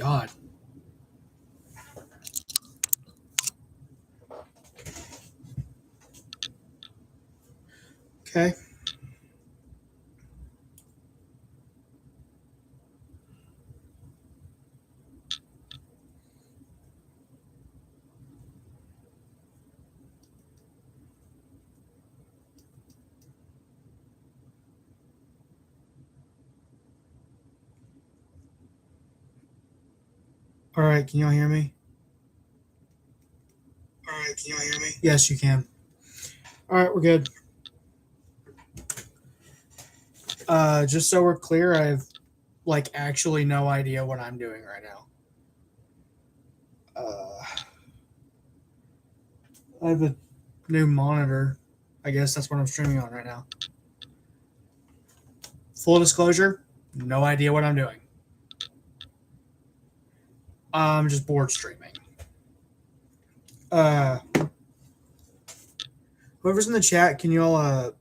God. Okay. All right, can y'all hear me? All right, can y'all hear me? Yes, you can. All right, we're good. Just so we're clear, I have actually no idea what I'm doing right now. I have a new monitor. I guess that's what I'm streaming on right now. Full disclosure, no idea what I'm doing. I'm just bored streaming. Whoever's in the chat, can you all okay.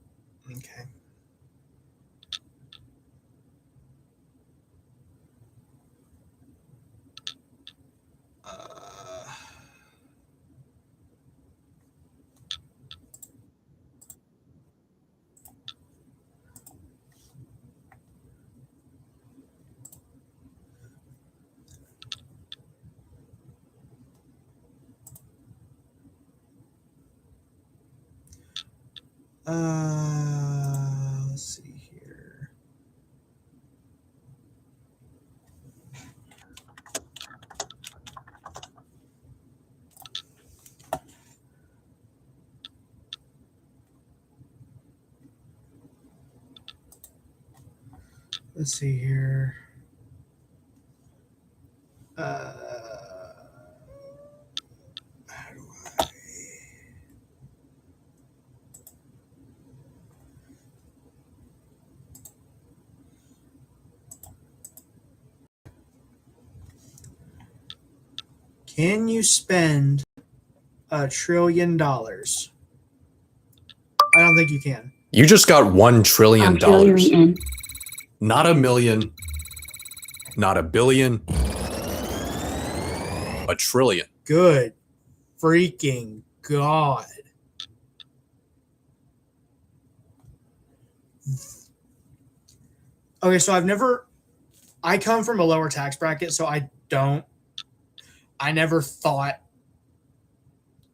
Let's see here. Let's see here. How do I? Can you spend $1 trillion? I don't think you can. You just got $1 trillion. Not a million, not a billion, $1 trillion. Good freaking God. Okay, so I come from a lower tax bracket, so I never thought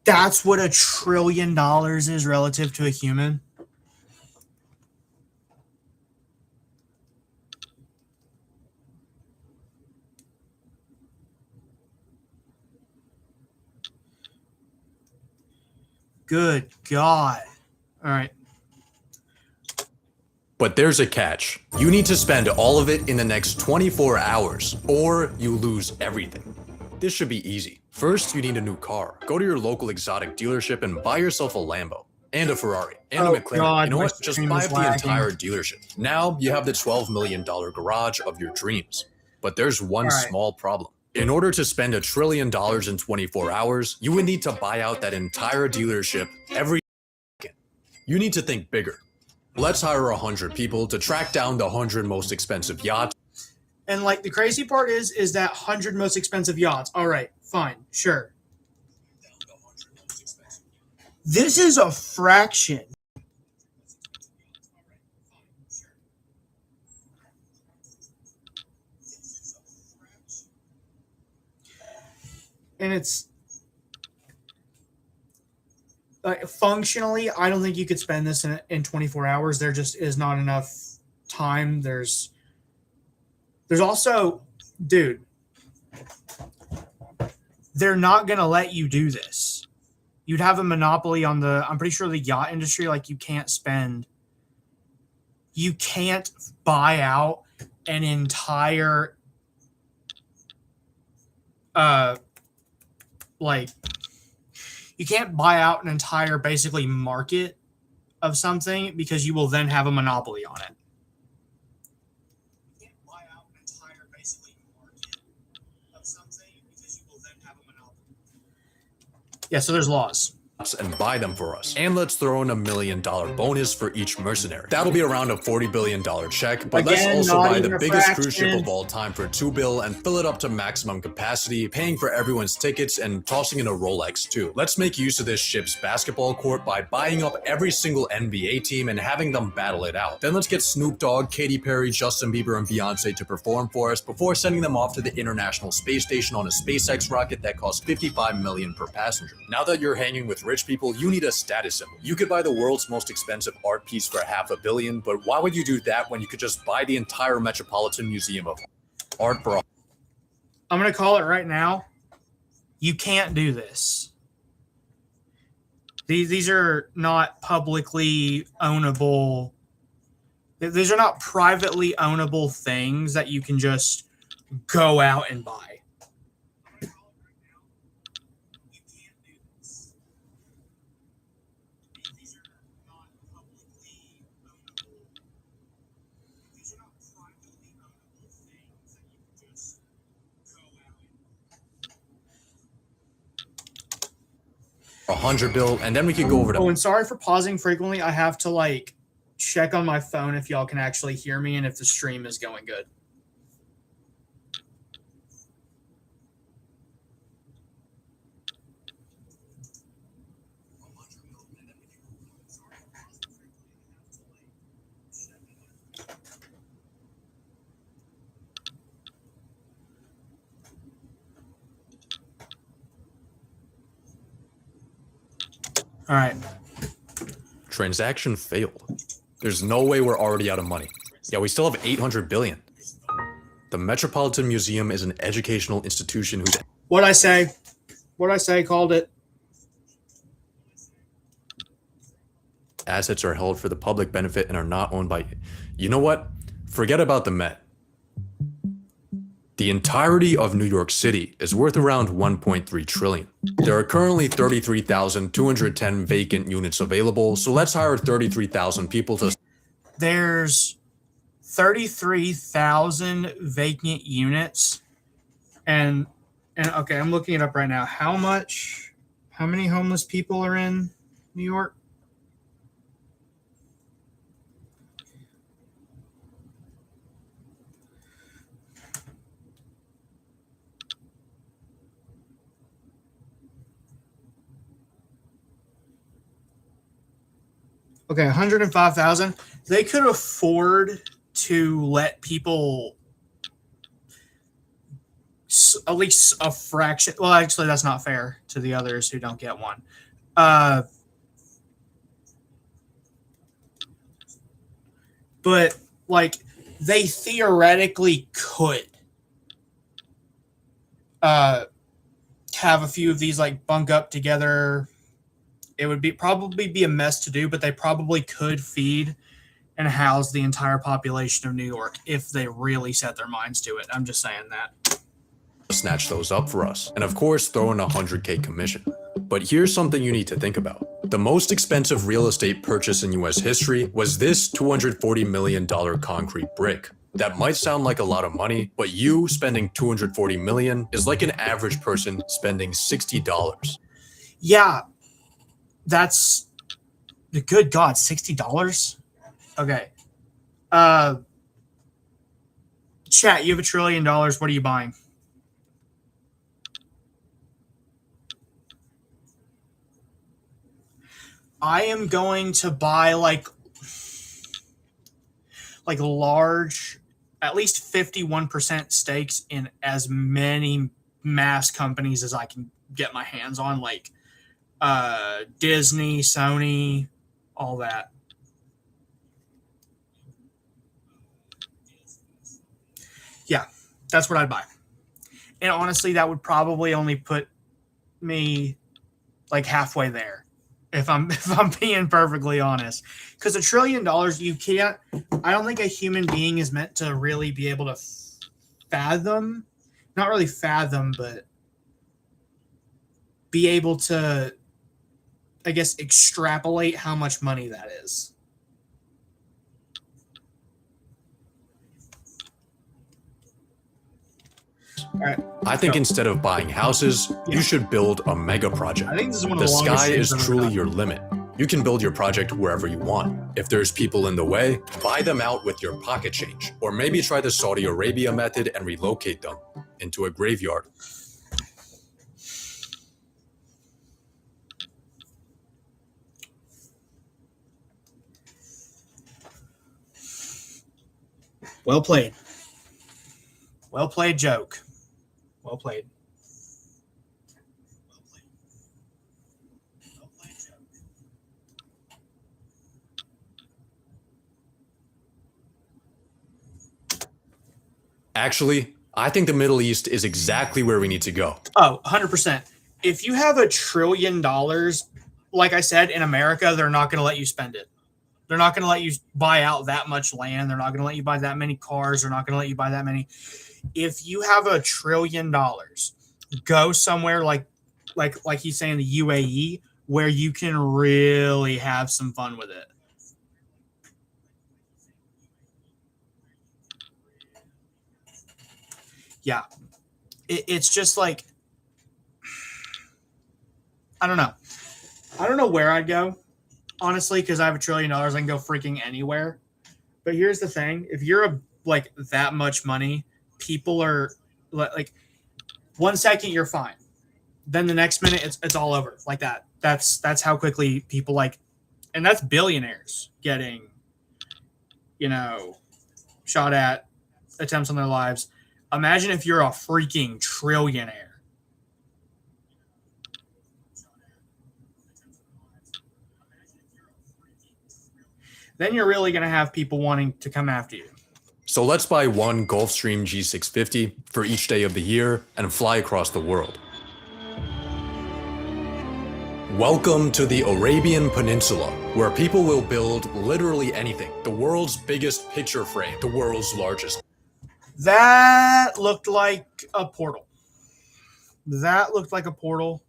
that's what $1 trillion is relative to a human. Good God. All right. But there's a catch. You need to spend all of it in the next 24 hours, or you lose everything. This should be easy. First, you need a new car. Go to your local exotic dealership and buy yourself a Lambo, and a Ferrari, and a McLaren. God, you know my what? Just stream buy is up the lagging. entire dealership. Now you have the $12 million garage of your dreams. But there's one small problem. In order to spend $1 trillion in 24 hours, you would need to buy out that entire dealership every second. You need to think bigger. Let's hire 100 people to track down the 100 most expensive yachts. And the crazy part is that 100 most expensive yachts. All right, fine, sure. This is a fraction. And it's functionally, I don't think you could spend this in 24 hours. There just is not enough time. There's also, dude, they're not going to let you do this. You'd have a monopoly on I'm pretty sure the yacht industry, you can't buy out an entire, you can't buy out an entire basically market of something because you will then have a monopoly on it. You can't buy out an entire basically market of something because you will then have a monopoly. Yeah, so there's laws. and buy them for us. And let's throw in $1 million bonus for each mercenary. That'll be around a $40 billion check, but Again, let's also not buy even the a biggest fraction. cruise ship of all time for $2 billion and fill it up to maximum capacity, paying for everyone's tickets and tossing in a Rolex too. Let's make use of this ship's basketball court by buying up every single NBA team and having them battle it out. Then let's get Snoop Dogg, Katy Perry, Justin Bieber, and Beyonce to perform for us before sending them off to the International Space Station on a SpaceX rocket that costs $55 million per passenger. Now that you're hanging with rich people, you need a status symbol. You could buy the world's most expensive art piece for $500 million, but why would you do that when you could just buy the entire Metropolitan Museum of Art for I'm going to call it right now. You can't do this. These are not publicly ownable. These are not privately ownable things that you can just go out and buy. $100 billion, and then we could go over to. Oh, and sorry for pausing frequently. I have to check on my phone if y'all can actually hear me and if the stream is going good. All right. Transaction failed. There's no way we're already out of money. Yeah, we still have $800 billion. The Metropolitan Museum is an educational institution whose What'd I say? Called it. assets are held for the public benefit and are not owned by. You know what? Forget about the Met. The entirety of New York City is worth around $1.3 trillion. There are currently 33,210 vacant units available, so let's hire 33,000 people to. There's 33,000 vacant units, and okay, I'm looking it up right now. How many homeless people are in New York? Okay, 105,000. They could afford to let people at least a fraction. Well, actually, that's not fair to the others who don't get one. But they theoretically could have a few of these bunk up together. It would probably be a mess to do, but they probably could feed and house the entire population of New York if they really set their minds to it. I'm just saying that. Snatch those up for us. And of course, throw in a $100K commission. But here's something you need to think about. The most expensive real estate purchase in US history was this $240 million concrete brick. That might sound like a lot of money, but you spending $240 million is like an average person spending $60. Yeah. That's the good God, $60. Okay. Chat, you have $1 trillion. What are you buying? I am going to buy large, at least 51% stakes in as many mass companies as I can get my hands on, Disney, Sony, all that. Yeah, that's what I'd buy. And honestly, that would probably only put me halfway there, if I'm being perfectly honest. Because $1 trillion, you can't. I don't think a human being is meant to really be able to fathom, not really fathom, but be able to, I guess, extrapolate how much money that is. right. I think Go. instead of buying houses, Yeah. you should build a mega project. I think this is one of The the longest sky things is I've ever truly done. your limit. You can build your project wherever you want. If there's people in the way, buy them out with your pocket change. Or maybe try the Saudi Arabia method and relocate them into a graveyard. Well played. Well played joke. Well played. Well played joke. Actually, I think the Middle East is exactly where we need to go. Oh, 100%. If you have $1 trillion, like I said, in America, they're not going to let you spend it. They're not going to let you buy out that much land. They're not going to let you buy that many cars. They're not going to let you buy that many. If you have $1 trillion, go somewhere like he's saying, the UAE, where you can really have some fun with it. Yeah. It's just like, I don't know. I don't know where I'd go, honestly, because I have $1 trillion. I can go freaking anywhere. But here's the thing: if you're like that much money, people are like, 1 second you're fine, then the next minute it's all over like that. That's how quickly people like, and that's billionaires getting, shot at, attempts on their lives. Imagine if you're a freaking trillionaire. Then you're really going to have people wanting to come after you. So let's buy one Gulfstream G650 for each day of the year and fly across the world. Welcome to the Arabian Peninsula, where people will build literally anything. The world's biggest picture frame, the world's largest. That looked like a portal. That looked like a portal.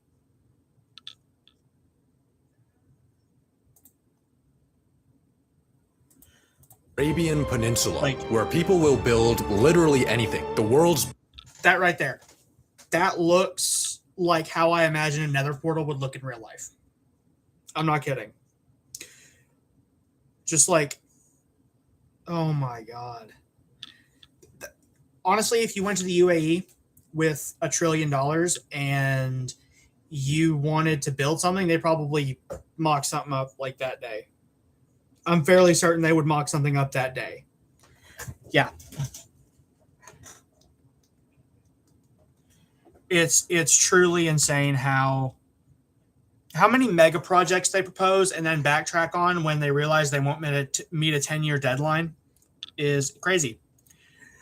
Arabian Peninsula, where people will build literally anything. The world's... That right there. That looks like how I imagine a nether portal would look in real life. I'm not kidding. Just like, oh my God. Honestly, if you went to the UAE with $1 trillion and you wanted to build something, they probably mock something up like that day. I'm fairly certain they would mock something up that day. Yeah. It's truly insane how many mega projects they propose and then backtrack on when they realize they won't meet a 10-year deadline is crazy.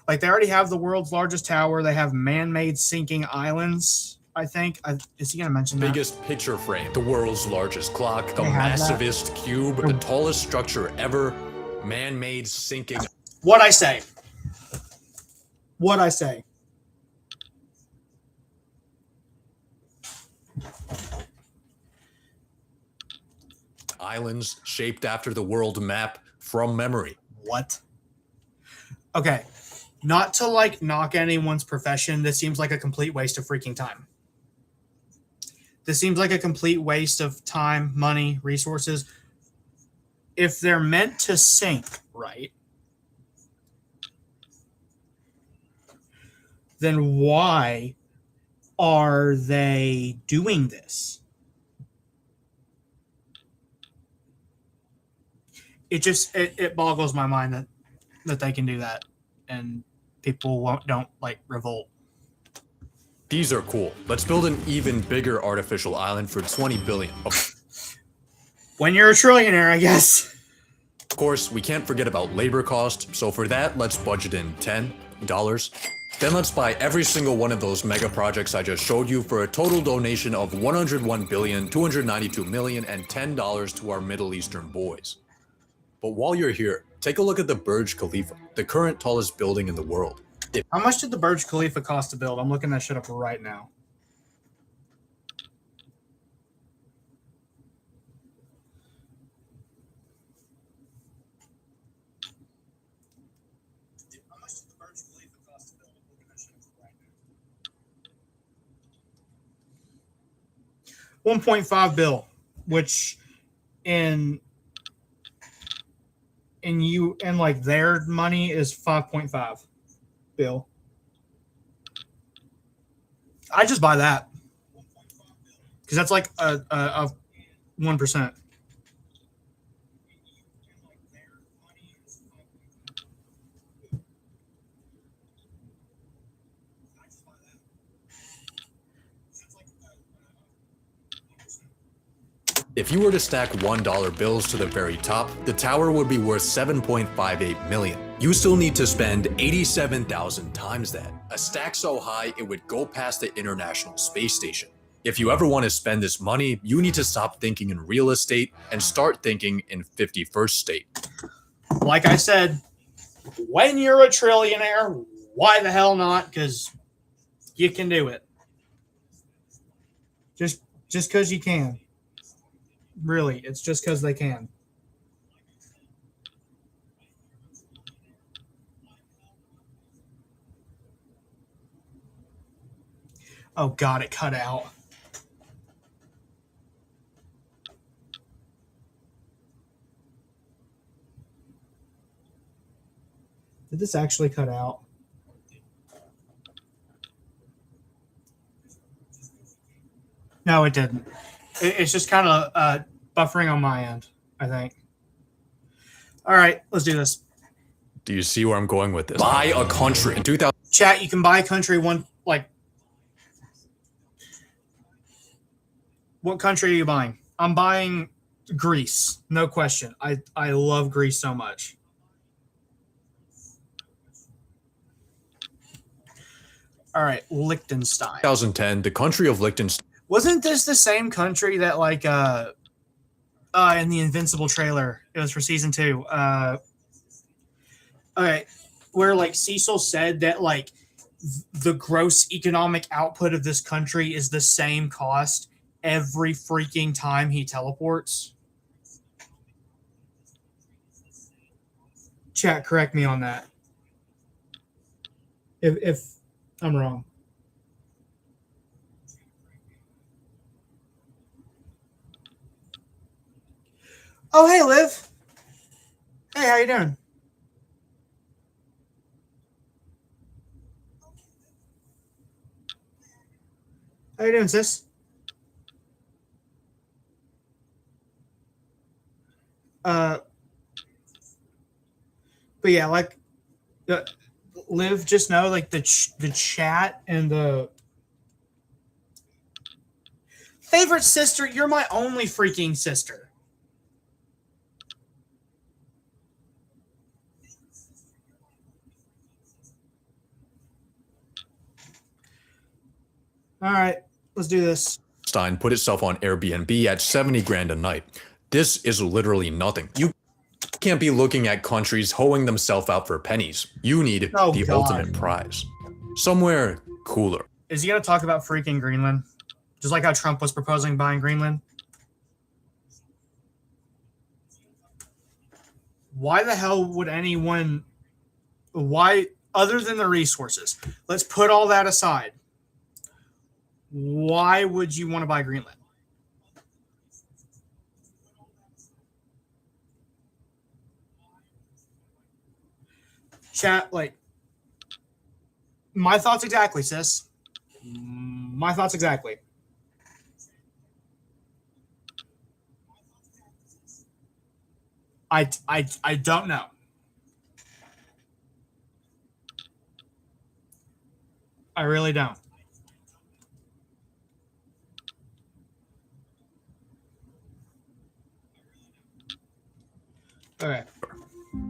Like, they already have the world's largest tower. They have man-made sinking islands, I think. Is he going to mention that? Biggest picture frame, the world's largest clock, the massivest cube, the tallest structure ever, man-made sinking. What'd I say? Islands shaped after the world map from memory. What? Okay. Not to like knock anyone's profession, this seems like a complete waste of freaking time. This seems like a complete waste of time, money, resources. If they're meant to sink, right, then why are they doing this? It boggles my mind that they can do that and people don't like revolt. These are cool. Let's build an even bigger artificial island for 20 billion. When you're a trillionaire, I guess. Of course, we can't forget about labor cost, so for that, let's budget in $10. Then let's buy every single one of those mega projects I just showed you for a total donation of $101,292,000,000 and $10 to our Middle Eastern boys. But while you're here, take a look at the Burj Khalifa, the current tallest building in the world. How much did the Burj Khalifa cost to build? I'm looking that shit up right now. How much did the Burj Khalifa cost to build? I'm looking that shit up right now. 1.5 bill, which in like their money is 5.5 bill. I just buy that because that's like a 1%. If you were to stack $1 bills to the very top, the tower would be worth 7.58 million. You still need to spend 87,000 times that. A stack so high it would go past the International Space Station. If you ever want to spend this money, you need to stop thinking in real estate and start thinking in 51st state. Like I said, when you're a trillionaire, why the hell not? Because you can do it. Just because you can. Really, it's just because they can. Oh, God, it cut out. Did this actually cut out? No, it didn't. It's just kind of buffering on my end, I think. All right, let's do this. Do you see where I'm going with this? Buy a country in 2000. Chat, you can buy a country what country are you buying? I'm buying Greece, no question. I love Greece so much. All right, Liechtenstein. 2010, the country of Liechtenstein. Wasn't this the same country that in the Invincible trailer? It was for season 2. Okay, where like Cecil said that like the gross economic output of this country is the same cost every freaking time he teleports. Chat, correct me on that. If I'm wrong. Oh, hey, Liv. Hey, how you doing? How you doing, sis? But yeah, like, Liv, just know, like, the chat and the favorite sister, you're my only freaking sister. All right, let's do this. Stein put itself on Airbnb at 70 grand a night. This is literally nothing. You can't be looking at countries hoeing themselves out for pennies. You need the ultimate prize. Somewhere cooler. Is he going to talk about freaking Greenland? Just like how Trump was proposing buying Greenland? Why the hell would anyone... Why, other than the resources, let's put all that aside. Why would you want to buy Greenland? Chat, like, my thoughts exactly, sis. My thoughts exactly. I don't know. I really don't. Okay.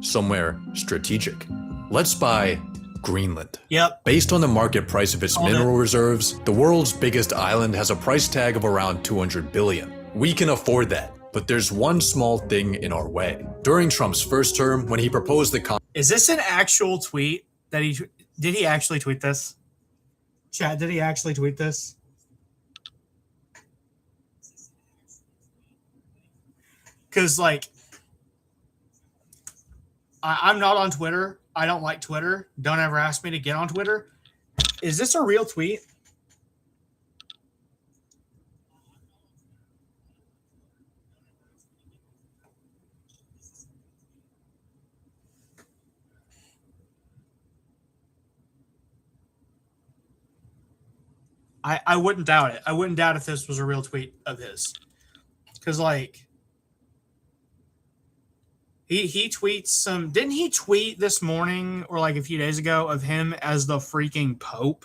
Somewhere strategic. Let's buy Greenland. Yep. Based on the market price of its mineral reserves, the world's biggest island has a price tag of around 200 billion. We can afford that, but there's one small thing in our way. During Trump's first term, when he proposed the Is this an actual tweet that did he actually tweet this? Chat, did he actually tweet this? Because, like, I'm not on Twitter. I don't like Twitter. Don't ever ask me to get on Twitter. Is this a real tweet? I wouldn't doubt it. I wouldn't doubt if this was a real tweet of his. Because, like, he tweets some. Didn't he tweet this morning or like a few days ago of him as the freaking Pope?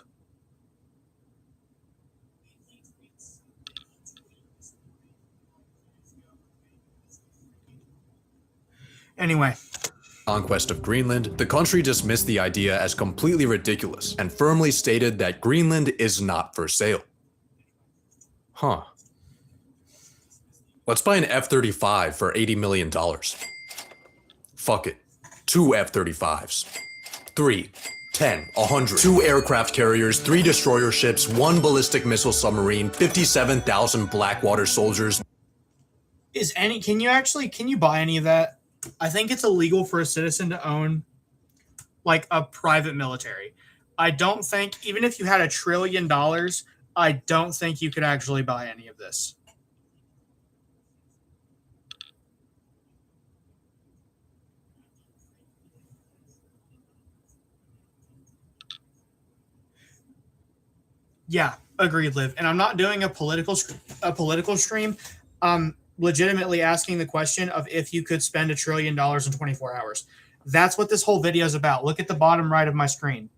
Anyway. Conquest of Greenland, the country dismissed the idea as completely ridiculous and firmly stated that Greenland is not for sale. Huh. Let's buy an F-35 for $80 million. Fuck it. 2 F-35s. 3, 10, 100. 2 aircraft carriers, 3 destroyer ships, 1 ballistic missile submarine, 57,000 Blackwater soldiers. Can you buy any of that? I think it's illegal for a citizen to own like a private military. I don't think, even if you had $1 trillion, I don't think you could actually buy any of this. Yeah, agreed, Liv. And I'm not doing a political stream. Legitimately asking the question of if you could spend $1 trillion in 24 hours. That's what this whole video is about. Look at the bottom right of my screen.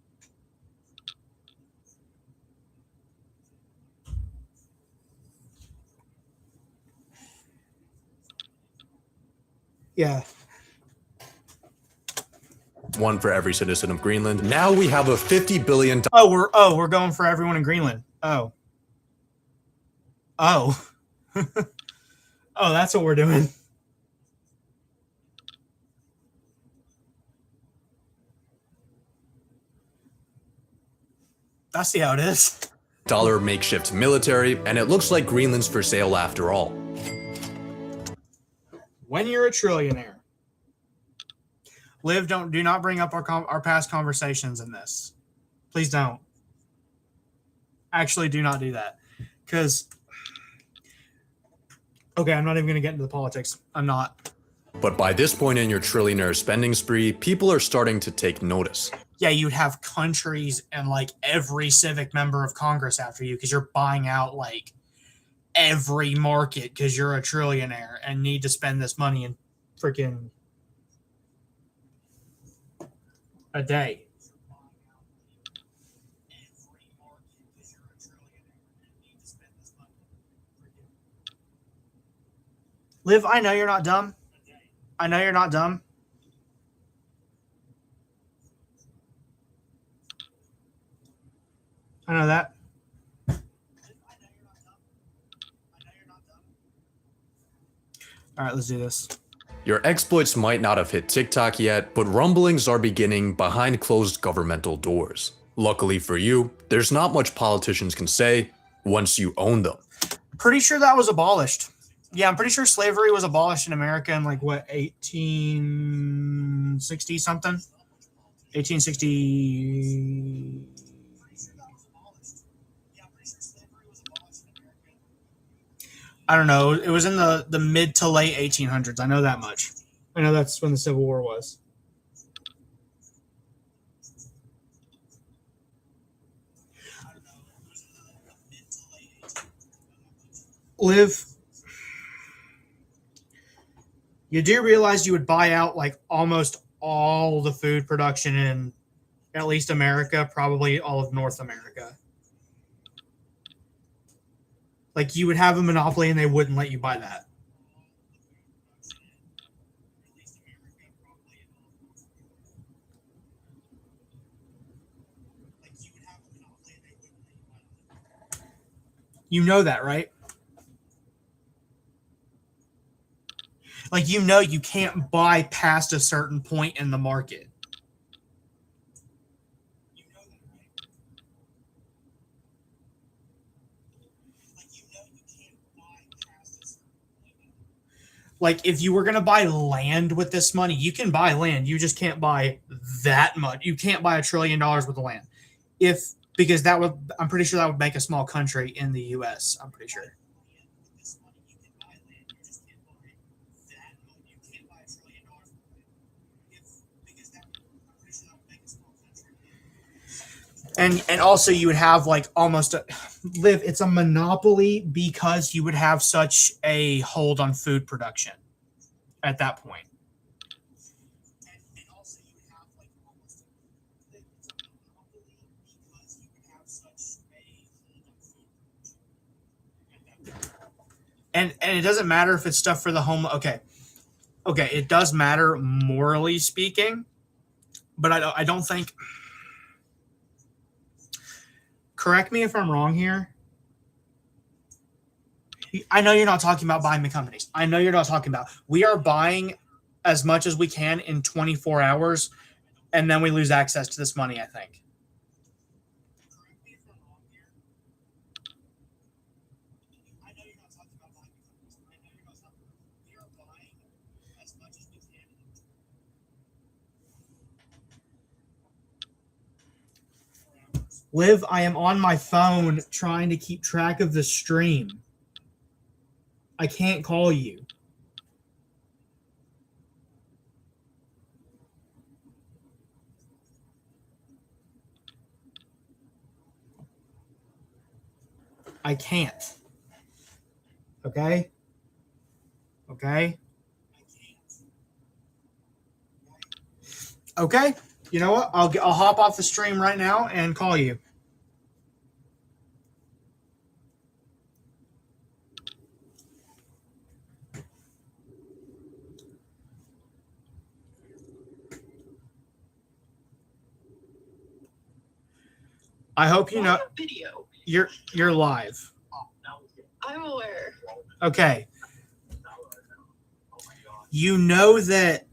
Yeah. 1 for every citizen of Greenland. Now we have a $50 billion. We're going for everyone in Greenland. Oh, that's what we're doing. I see how it is. Dollar makeshift military, and it looks like Greenland's for sale after all. When you're a trillionaire. Liv, do not bring up our past conversations in this. Please don't. Actually, do not do that. Because, okay, I'm not even going to get into the politics. I'm not. But by this point in your trillionaire spending spree, people are starting to take notice. Yeah, you'd have countries and like every civic member of Congress after you because you're buying out like every market because you're a trillionaire and need to spend this money in freaking a day. Liv, I know you're not dumb. I know you're not dumb. I know that. All right, let's do this. Your exploits might not have hit TikTok yet, but rumblings are beginning behind closed governmental doors. Luckily for you, there's not much politicians can say once you own them. Pretty sure that was abolished. Yeah, I'm pretty sure slavery was abolished in America in like what, 1860 something? 1860. I don't know. It was in the mid to late 1800s. I know that much. I know that's when the Civil War was. Liv, you do realize you would buy out like almost all the food production in at least America, probably all of North America. Like you would have a monopoly and they wouldn't let you buy that. You know that, right? Like, you know, you can't buy past a certain point in the market. Like, if you were going to buy land with this money, you can buy land. You just can't buy that much. You can't buy $1 trillion worth of land. Because that would, I'm pretty sure that would make a small country in the U.S. I'm pretty sure. And also you would have like almost Liv, it's a monopoly because you would have such a hold on food production at that point. And it doesn't matter if it's stuff for the home. Okay, it does matter morally speaking, but I don't think. Correct me if I'm wrong here. I know you're not talking about buying the companies. I know you're not talking about. We are buying as much as we can in 24 hours, and then we lose access to this money, I think. Liv, I am on my phone trying to keep track of the stream. I can't call you. I can't. Okay? Okay? Okay. You know what? I'll hop off the stream right now and call you. I hope you know video. You're live. I'm aware. Okay. You know that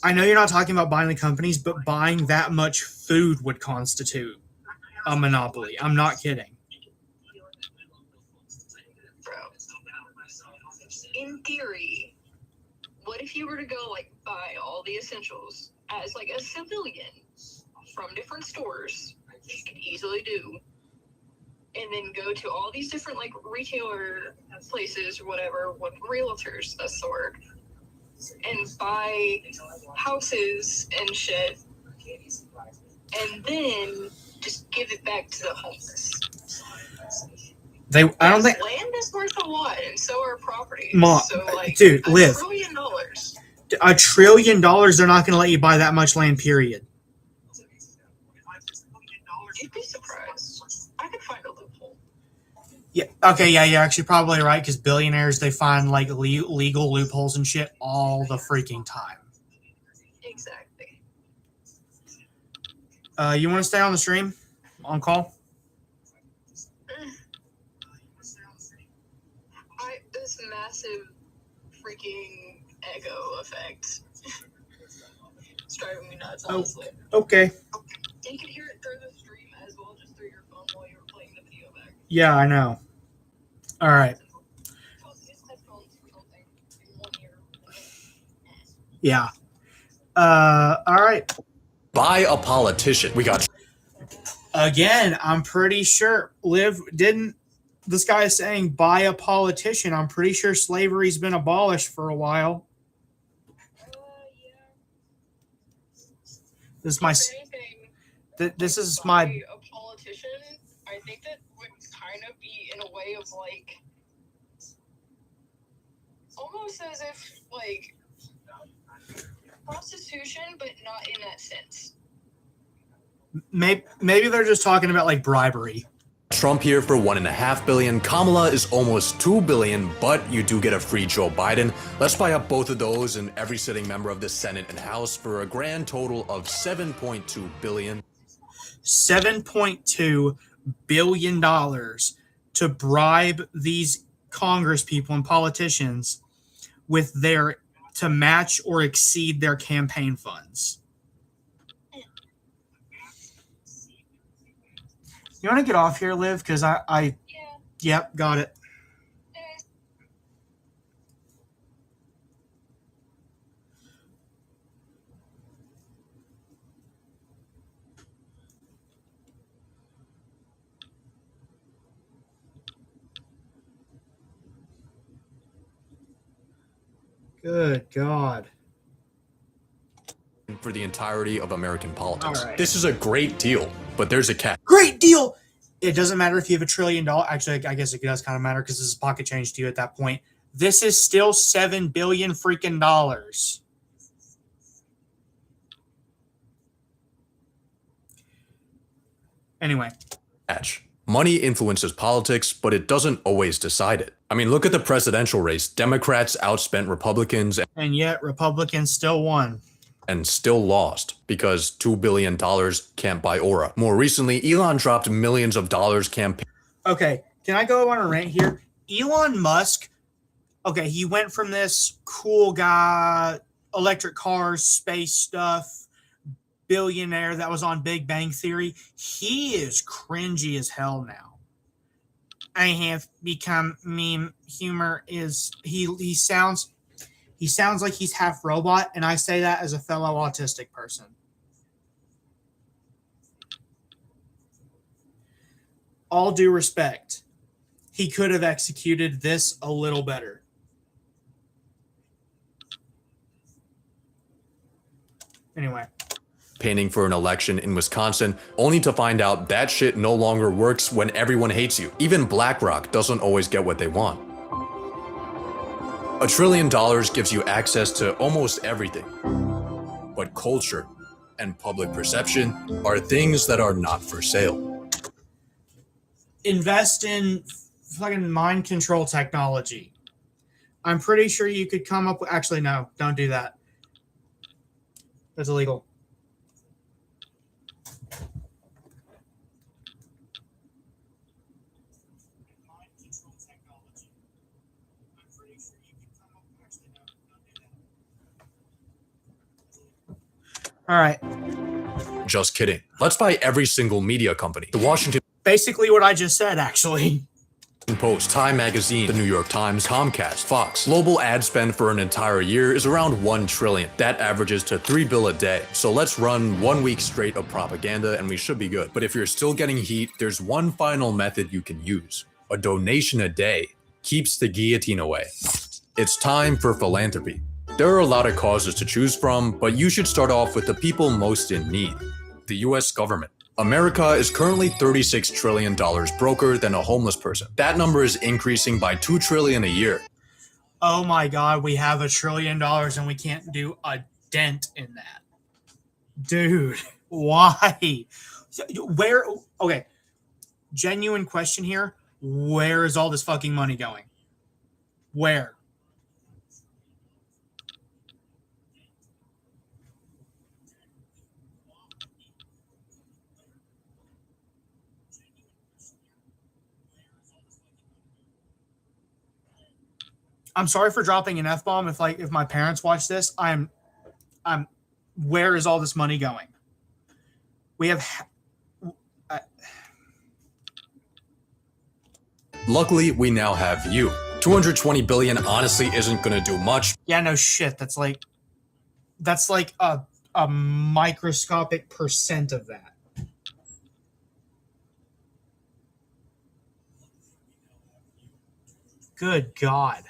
I know you're not talking about buying the companies, but buying that much food would constitute a monopoly. I'm not kidding. Bro. In theory, what if you were to go like buy all the essentials as like a civilian from different stores, which you could easily do, and then go to all these different like retailer places or whatever, with realtors, that's the word, and buy houses and shit, and then just give it back to the homeless. I don't think land is worth a lot, and so are properties. Ma, so, like, dude, Liv. $1 trillion. $1 trillion, they're not going to let you buy that much land, period. You'd be surprised. I could find a loophole. Yeah. Okay. Yeah. You're actually probably right because billionaires, they find like legal loopholes and shit all the freaking time. Exactly. You want to stay on the stream? On call? This massive freaking echo effect. It's driving me nuts, honestly. Okay. You can hear it through the stream as well, just through your phone while you were playing the video back. Yeah, I know. All right. Yeah. All right. Buy a politician. We got. Again, I'm pretty sure Liv didn't. This guy is saying buy a politician. I'm pretty sure slavery's been abolished for a while. Yeah. This is my. This is my. A politician, I think that would kind of be in a way of like, almost as if like prostitution, but not in that sense. Maybe they're just talking about like bribery. Trump here for $1.5 billion. Kamala is almost $2 billion, but you do get a free Joe Biden. Let's buy up both of those and every sitting member of the Senate and House for a grand total of $7.2 billion. $7.2 billion to bribe these Congress people and politicians with to match or exceed their campaign funds. You want to get off here, Liv? Because Yep, got it. Good God. For the entirety of American politics. All right. This is a great deal, but there's a catch. Great deal! It doesn't matter if you have $1 trillion. Actually, I guess it does kind of matter because this is pocket change to you at that point. This is still $7 billion freaking dollars. Anyway. Money influences politics, but it doesn't always decide it. I mean, look at the presidential race. Democrats outspent Republicans and yet Republicans still won. And still lost because $2 billion can't buy aura. More recently, Elon dropped millions of dollars campaign. Okay, can I go on a rant here? Elon Musk, okay, he went from this cool guy, electric cars, space stuff, billionaire that was on Big Bang Theory. He is cringy as hell now. I have become meme humor is he sounds like he's half robot, and I say that as a fellow autistic person. All due respect, he could have executed this a little better. Anyway. Painting for an election in Wisconsin, only to find out that shit no longer works when everyone hates you. Even BlackRock doesn't always get what they want. $1 trillion gives you access to almost everything. But culture and public perception are things that are not for sale. Invest in fucking mind control technology. I'm pretty sure you could come up with... Actually, no, don't do that. That's illegal. All right. Just kidding. Let's buy every single media company. The Washington... Basically what I just said, actually. Post, Time Magazine, the New York Times, Comcast, Fox. Global ad spend for an entire year is around $1 trillion. That averages to $3 billion a day. So let's run 1 week straight of propaganda and we should be good. But if you're still getting heat, there's one final method you can use. A donation a day keeps the guillotine away. It's time for philanthropy. There are a lot of causes to choose from, but you should start off with the people most in need. The US government. America is currently $36 trillion broker than a homeless person. That number is increasing by $2 trillion a year. Oh my God, we have $1 trillion and we can't do a dent in that. Dude, why? Where? Okay, genuine question here. Where is all this fucking money going? Where? I'm sorry for dropping an F-bomb. If my parents watch this, I'm where is all this money going? We have Luckily, we now have you. 220 billion honestly isn't going to do much. Yeah, no shit. That's like a microscopic percent of that. Good God.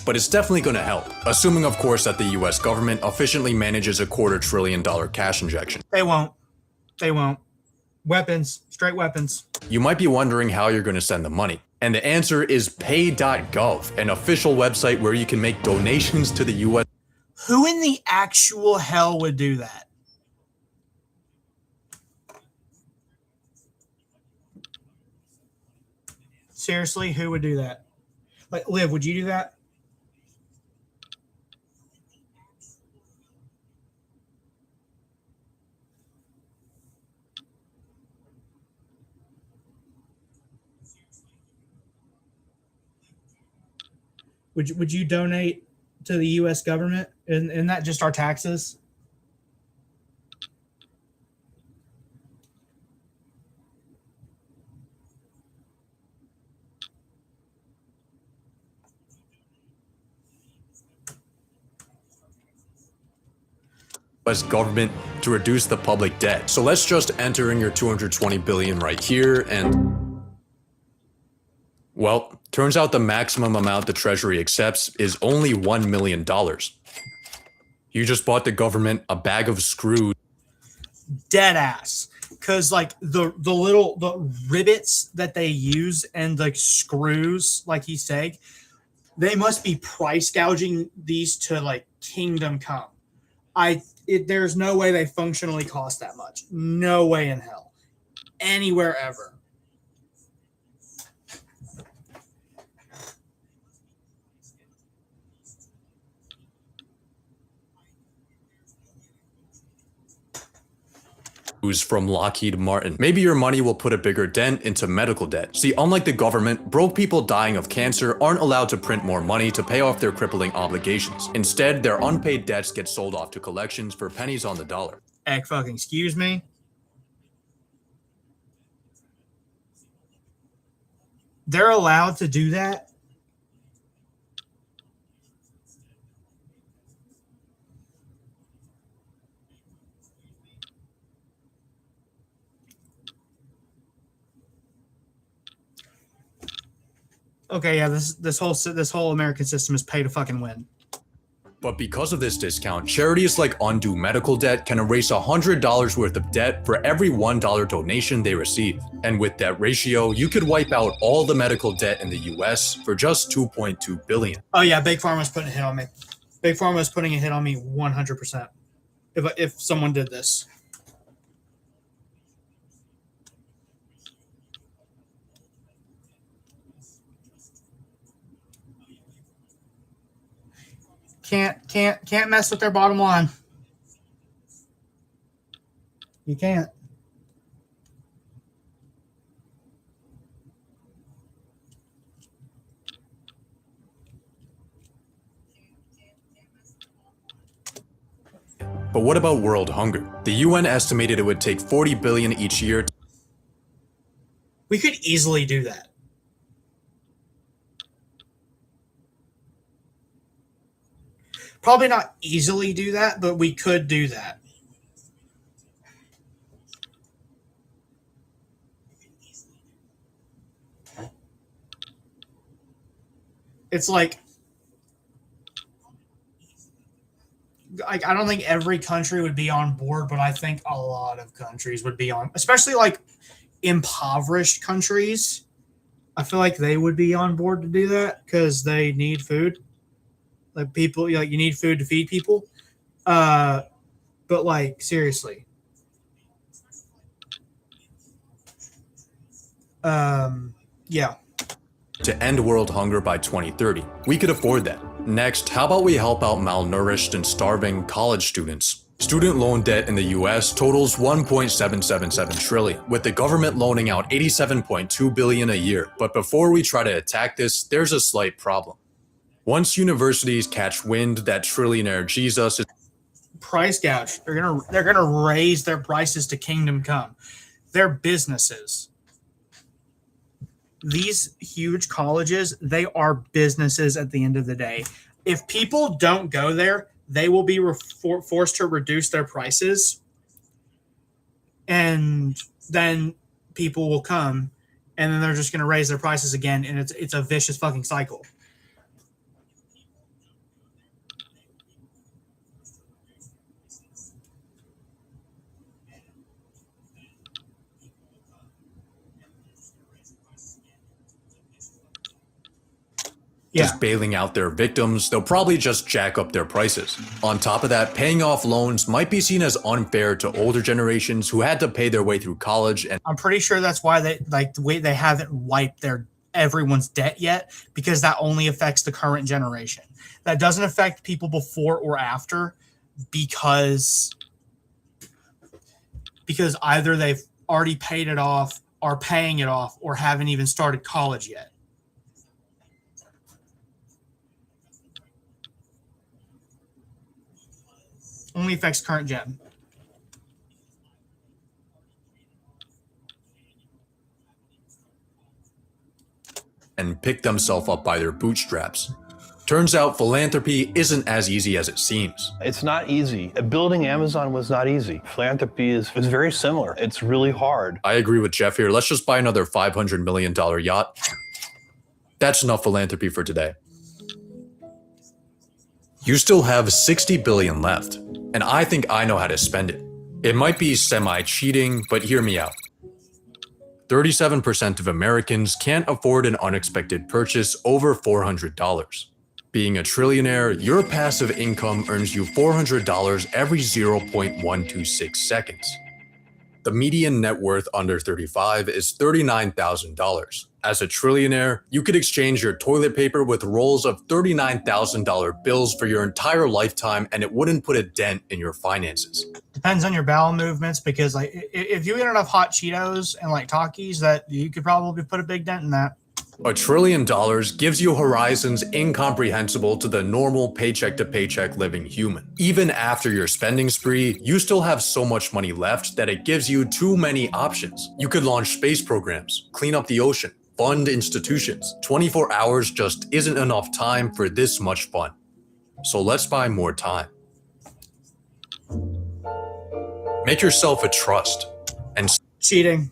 But it's definitely going to help, assuming of course that the US government efficiently manages a $250 billion cash injection. They won't. Weapons, straight weapons. You might be wondering how you're going to send the money. And the answer is pay.gov, an official website where you can make donations to the US. Who in the actual hell would do that? Seriously, who would do that? Like, Liv, would you do that? Would you donate to the U.S. government? Isn't that just our taxes? US government to reduce the public debt. So let's just enter in your 220 billion right here and, well, turns out the maximum amount the Treasury accepts is only $1 million. You just bought the government a bag of screws. Dead ass. Because like the rivets that they use and the screws, like he's saying, they must be price gouging these to like Kingdom Come. There's no way they functionally cost that much. No way in hell. Anywhere ever. From Lockheed Martin. Maybe your money will put a bigger dent into medical debt. See, unlike the government, broke people dying of cancer aren't allowed to print more money to pay off their crippling obligations. Instead, their unpaid debts get sold off to collections for pennies on the dollar. Fucking excuse me. They're allowed to do that? Okay, yeah, this whole American system is pay to fucking win. But because of this discount, charities like Undo Medical Debt can erase $100 worth of debt for every $1 donation they receive. And with that ratio, you could wipe out all the medical debt in the US for just $2.2 billion. Oh yeah, Big Pharma's putting a hit on me. Big Pharma is putting a hit on me 100%. If someone did this. Can't mess with their bottom line. You can't. But what about world hunger? The UN estimated it would take 40 billion each year. We could easily do that. Probably not easily do that, but we could do that. It's like I don't think every country would be on board, but I think a lot of countries would be on, especially like impoverished countries. I feel like they would be on board to do that because they need food. Like people, like you need food to feed people. But like seriously. Yeah. To end world hunger by 2030. We could afford that. Next, how about we help out malnourished and starving college students? Student loan debt in the US totals 1.777 trillion, with the government loaning out 87.2 billion a year. But before we try to attack this, there's a slight problem. Once universities catch wind that trillionaire Jesus is price gouge, they're gonna raise their prices to Kingdom Come. They're businesses. These huge colleges, they are businesses at the end of the day. If people don't go there, they will be forced to reduce their prices, and then people will come, and then they're just going to raise their prices again, and it's a vicious fucking cycle. just bailing out their victims, they'll probably just jack up their prices. On top of that, paying off loans might be seen as unfair to older generations who had to pay their way through college. And I'm pretty sure that's why they haven't wiped everyone's debt yet, because that only affects the current generation. That doesn't affect people before or after, because either they've already paid it off, are paying it off, or haven't even started college yet. Only affects current gen. and pick themselves up by their bootstraps. Turns out philanthropy isn't as easy as it seems. It's not easy. Building Amazon was not easy. Philanthropy is very similar. It's really hard. I agree with Jeff here. Let's just buy another $500 million yacht. That's enough philanthropy for today. You still have 60 billion left, and I think I know how to spend it. It might be semi-cheating, but hear me out. 37% of Americans can't afford an unexpected purchase over $400. Being a trillionaire, your passive income earns you $400 every 0.126 seconds. The median net worth under 35 is $39,000. As a trillionaire, you could exchange your toilet paper with rolls of $39,000 bills for your entire lifetime, and it wouldn't put a dent in your finances. Depends on your bowel movements, because like if you eat enough hot Cheetos and like Takis, that you could probably put a big dent in that. $1 trillion gives you horizons incomprehensible to the normal paycheck-to-paycheck living human. Even after your spending spree, you still have so much money left that it gives you too many options. You could launch space programs, clean up the ocean, fund institutions. 24 hours just isn't enough time for this much fun. So let's buy more time. Make yourself a trust and Cheating.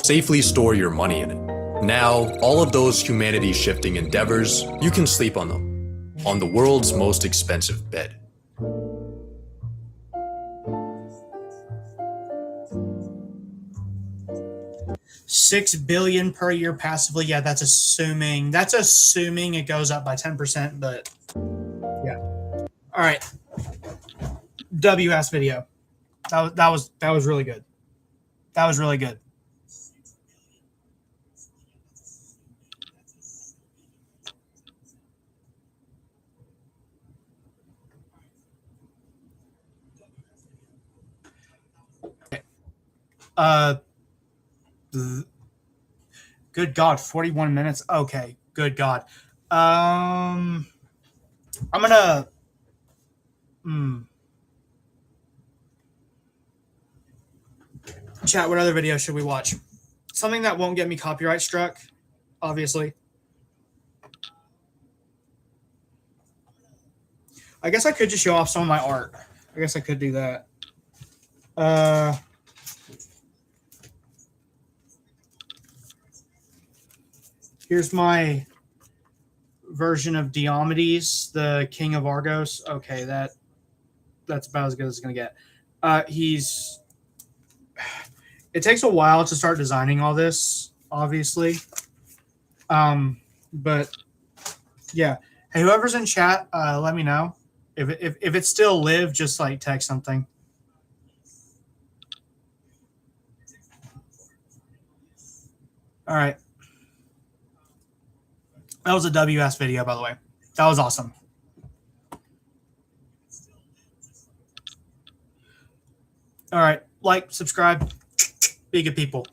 safely store your money in it. Now, all of those humanity-shifting endeavors, you can sleep on them, on the world's most expensive bed. $6 billion per year passively. Yeah, that's assuming it goes up by 10%, but yeah. All right. WS video. That was really good. That was really good. Good God, 41 minutes. Okay, good God. I'm gonna. Chat. What other video should we watch? Something that won't get me copyright struck, obviously. I guess I could just show off some of my art. I guess I could do that. Here's my version of Diomedes, the king of Argos. Okay, that's about as good as it's gonna get. It takes a while to start designing all this, obviously. But yeah. Hey, whoever's in chat, let me know. If it's still live, just like text something. All right. That was a WS video, by the way. That was awesome. All right. Like, subscribe. Be good people.